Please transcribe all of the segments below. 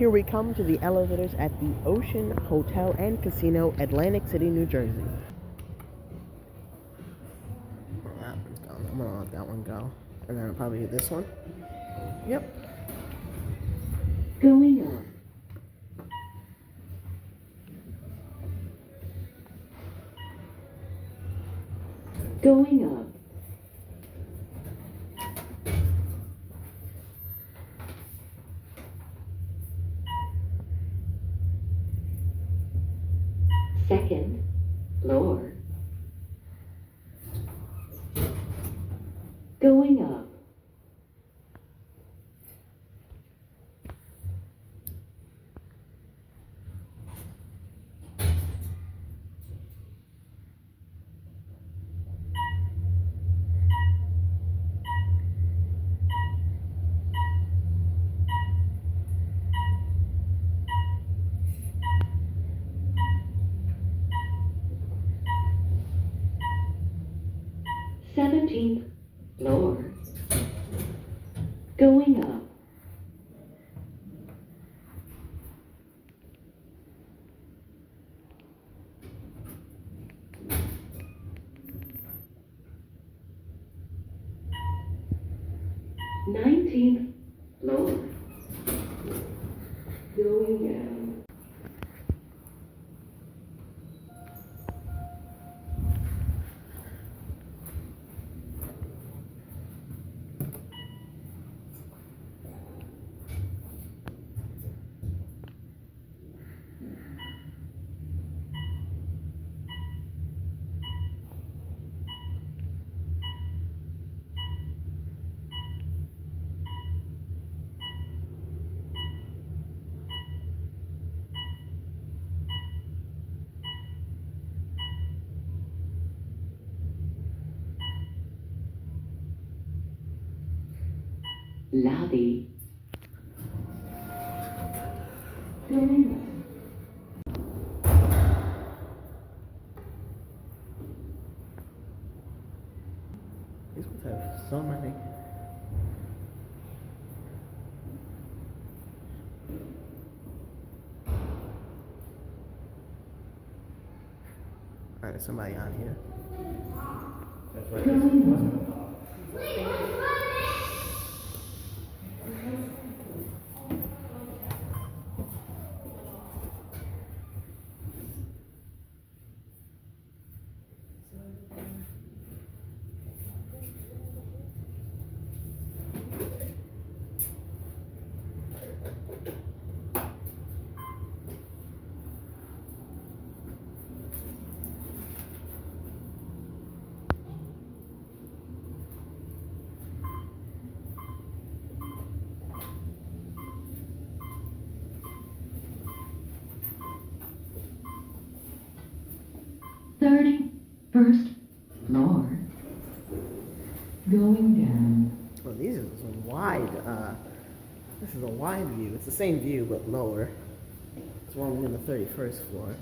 Here we come to the elevators at the Ocean Hotel and Casino, Atlantic City, New Jersey. That one's gone. I'm gonna let that one go. And then I'll probably hit this one. Yep. Going up. Going up. Second floor. Going up. Seventeenth floor. Going up. Nineteenth floor. Going down. Lobby. Going up. These ones have so many. Alright, there's somebody on here. That's right. First floor. Going down. Well, these are some wide, this is a wide view. It's the same view, but lower. It's one in the 31st floor.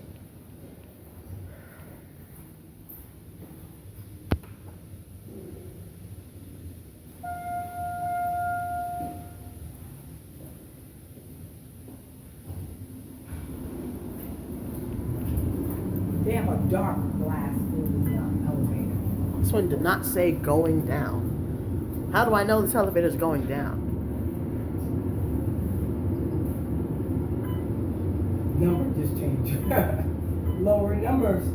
They have a dark glass in the elevator. This one did not say going down. How do I know this elevator is going down? Number just changed. Lower numbers.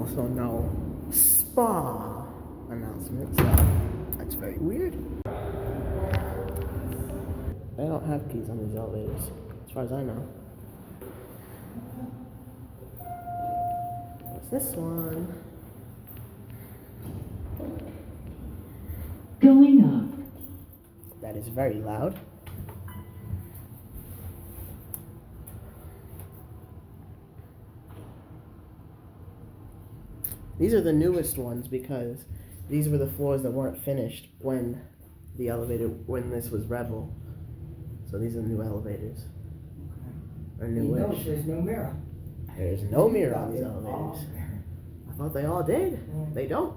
Also no spa announcement, so that's very weird. They don't have keys on these elevators, as far as I know. What's this one? Going up. That is very loud. These are the newest ones because these were the floors that weren't finished when when this was Rebel. So these are new elevators. Or You new know, wish. there's no mirror. There's no mirror on these elevators. I thought they all did. Yeah. They don't.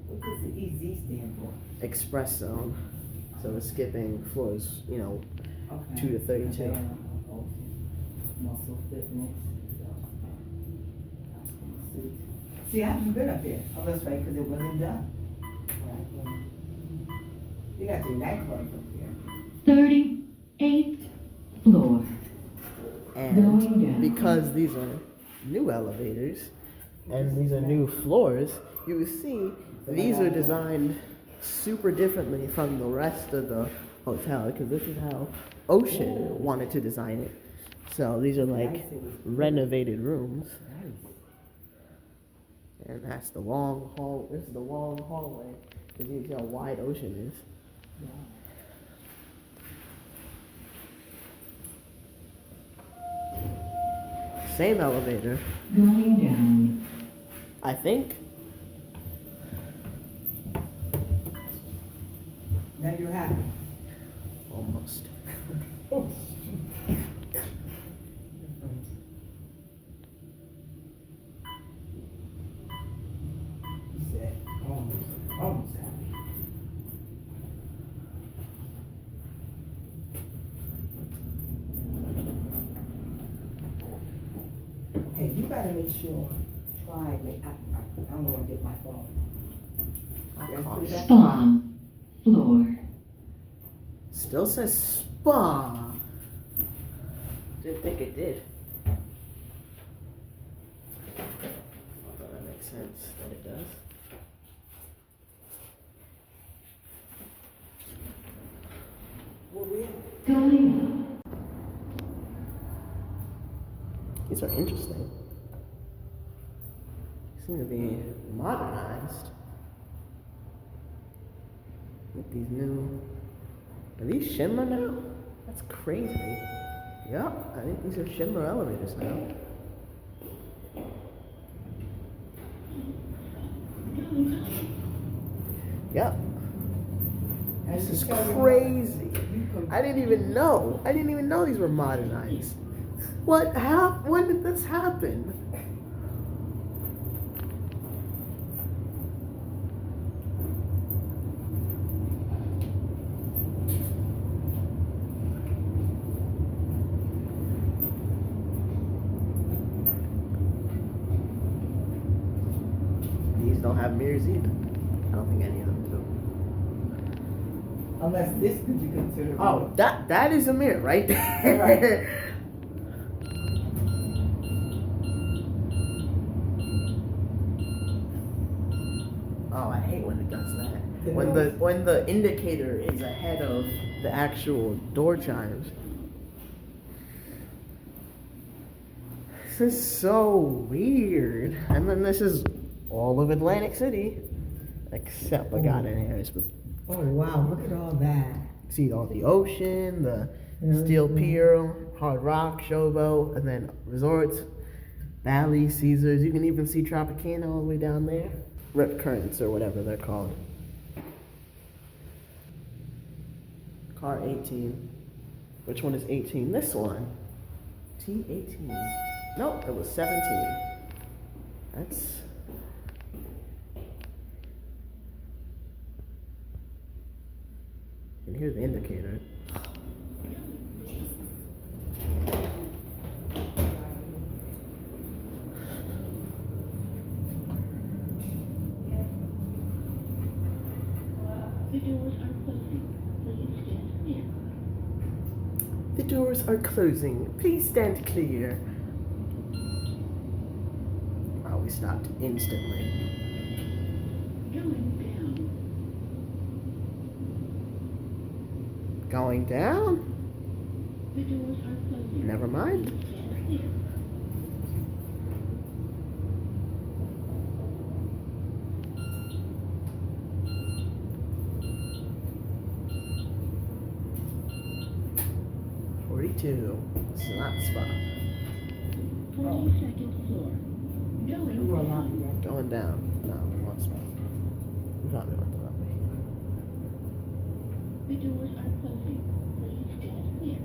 What does the EZ stand for? Express zone. So we're skipping floors, Okay. 2 to 32. Okay. Muscle fitness. See, I haven't been up there. Oh, that's right, because it wasn't done. Right. You got your nightclubs up there. 38th floor. And Going down. because these are new elevators and these are new floors, you will see these are designed super differently from the rest of the hotel because this is how Ocean wanted to design it. So these are like renovated rooms. And that's the long hall. This is the long hallway. Because you can see how wide Ocean is. Same elevator, Going down. I think. Now you're happy. Almost. You said almost happy. Hey, you gotta make sure, try me. I don't wanna get my phone. I'll call you. Spa. Floor. Still says spa. Didn't think it did. Although that makes sense that it does. Well, we Going up. These are interesting. Seem to be modernized. With these new. Are these Schindler now? That's crazy. Yep, I think these are Schindler elevators now. Yep. This is crazy. I didn't even know. I didn't even know these were modernized. What happened? When did this happen? These don't have mirrors either. I don't think any of them do. Unless this could be considered. Oh, that is a mirror right there. Right. Oh, I hate when it does that. When the indicator is ahead of the actual door chimes. This is so weird. And then this is all of Atlantic City, except Forgotten Harrisburg. Oh, wow, look at all that. See all the ocean, the Steel Pier, Hard Rock, Showboat, and then resorts, Valley, Caesars. You can even see Tropicana all the way down there. Rip Currents or whatever they're called. Car 18. Which one is 18? This one. T18. No, it was 17. That's... And here's the indicator. The doors are closing. Please stand clear. The doors are closing. Please stand clear. Oh, we stopped instantly. Going down. Going down? The doors are closing. Never mind. Stand clear. This is not the spot. 42nd floor. Going Well, down. Going down. No, one spot. You got me with the rubber. The doors are closing. Please stand clear.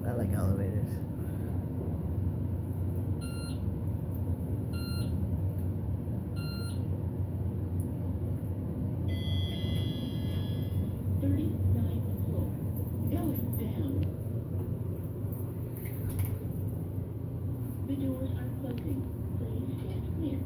I like elevators. Thirty-ninth floor. Going down. The doors are closing. Please stand clear.